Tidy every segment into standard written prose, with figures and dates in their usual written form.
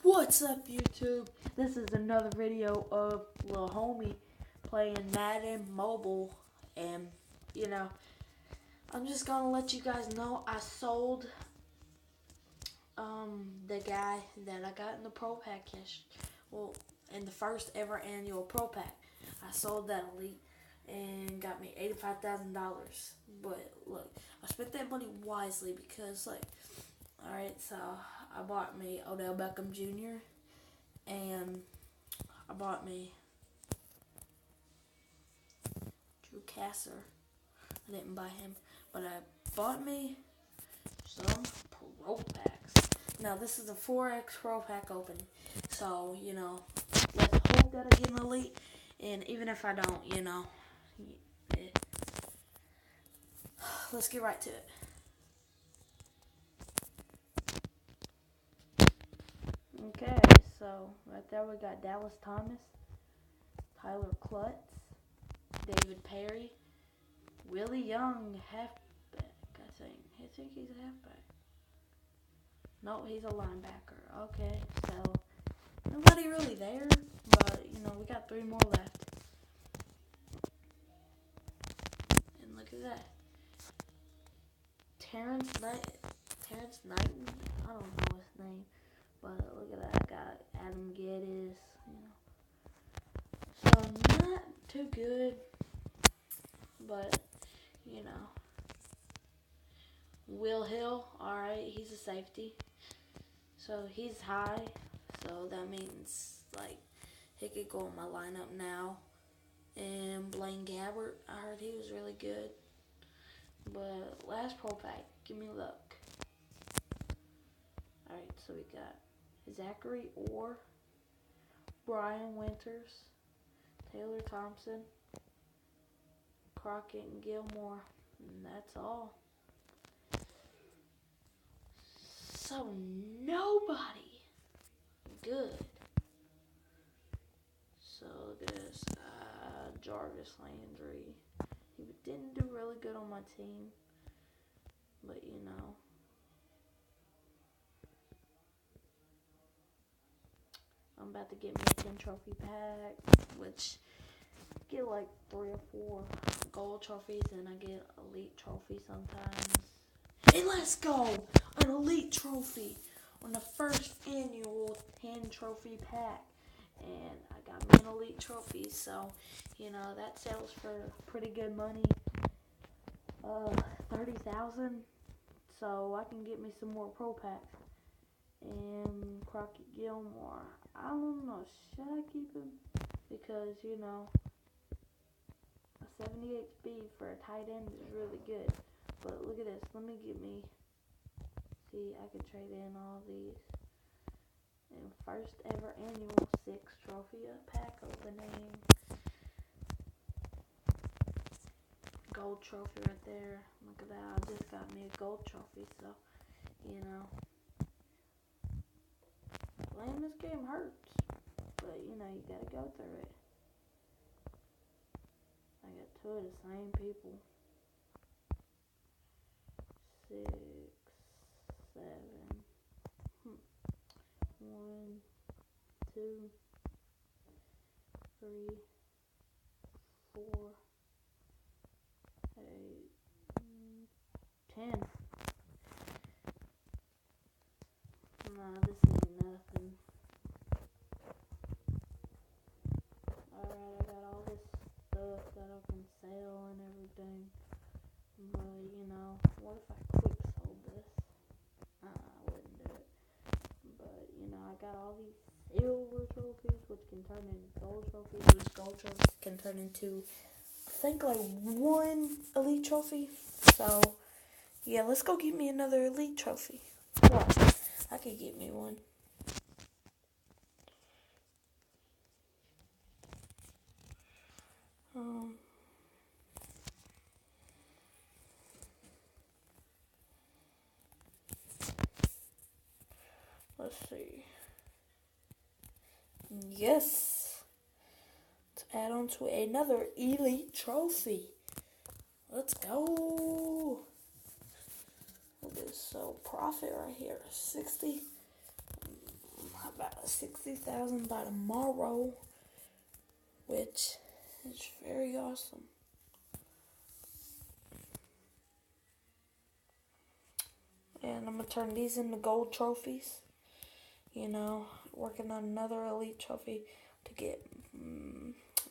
What's up, YouTube? This is another video of Lil Homie playing Madden Mobile, and I'm just gonna let you guys know I sold the guy that I got in the Pro Pack in the first ever annual Pro Pack. I sold that elite and got me $85,000. But look, I spent that money wisely because alright, so I bought me Odell Beckham Jr. and I bought me Drew Kasser. I didn't buy him, but I bought me some Pro Packs. Now this is a 4X Pro Pack opening, so let's hope that I get an elite. And even if I don't, let's get right to it. Okay, so right there we got Dallas Thomas, Tyler Klutz, David Perry, Willie Young, halfback, I think he's a halfback. No, he's a linebacker. Okay, so nobody really there, but we got 3 more left. And look at that. Terrence Knighton, I don't know his name, but look at that. I got Adam Geddes, So not too good, but Will Hill, alright, he's a safety. So he's high, so that means he could go in my lineup now. And Blaine Gabbert, I heard he was really good. But last Pro Pack, give me luck. Alright, so we got Zachary Orr, Brian Winters, Taylor Thompson, Crockett and Gilmore, and that's all. So nobody good. So look at this. Jarvis Landry. He didn't do really good on my team, but I'm about to get me a 10 trophy pack, which get like 3 or 4 gold trophies, and I get elite trophy sometimes. And let's go! An elite trophy on the first annual 10 trophy pack. And I got me an elite trophy, so that sells for pretty good money. 30,000. So I can get me some more Pro Packs. And Crockett Gilmore, I don't know, should I keep him? Because a 78 speed for a tight end is really good. But look at this. Let me see, I could trade in all these. And first ever annual 6 trophy pack opening. Gold trophy right there. Look at that. I just got me a gold trophy. So, playing this game hurts. But, you gotta go through it. I got 2 of the same people. 6, 7. 1, 2, 3, 4, 8, 10. Nah, this ain't nothing. Alright, I got all this stuff that I can sell and everything. But, what if I quick sold this? I wouldn't do it. But, I got all these silver trophies, which can turn into gold trophies, which gold trophies can turn into, I think, 1 elite trophy. So, yeah, let's go get me another elite trophy. Watch, I could get me one. Let's see. Yes. Let's add on to another elite trophy. Let's go. Look at this. So profit right here, 60. How about 60,000 by tomorrow, which is very awesome. And I'm going to turn these into gold trophies. You know, working on another elite trophy to get,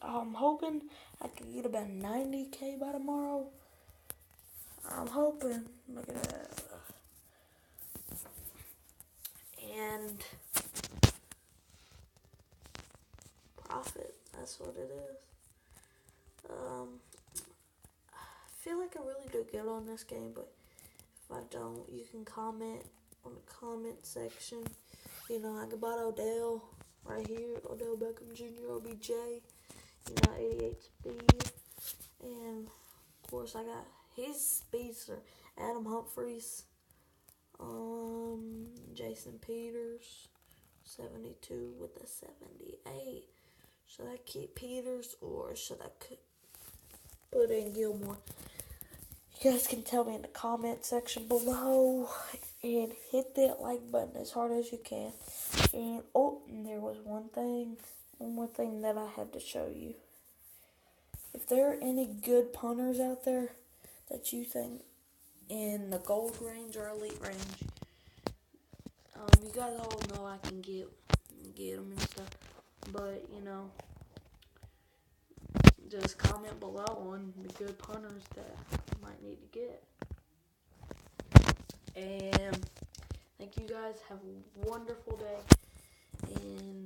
I'm hoping I can get about 90K by tomorrow. I'm hoping. Look at that. And profit, that's what it is. I feel like I really do good on this game, but if I don't, you can comment on the comment section. You know, I bought Odell right here, Odell Beckham Jr., OBJ, 88 speed. And, of course, I got his speedster, Adam Humphries, Jason Peters, 72 with a 78. Should I keep Peters or should I put in Gilmore? You guys can tell me in the comment section below and hit that like button as hard as you can. And there was one more thing that I had to show you. If there are any good punters out there that you think in the gold range or elite range, you guys all know I can get them and stuff. But just comment below on the good punters that I might need to get. And thank you guys. Have a wonderful day. And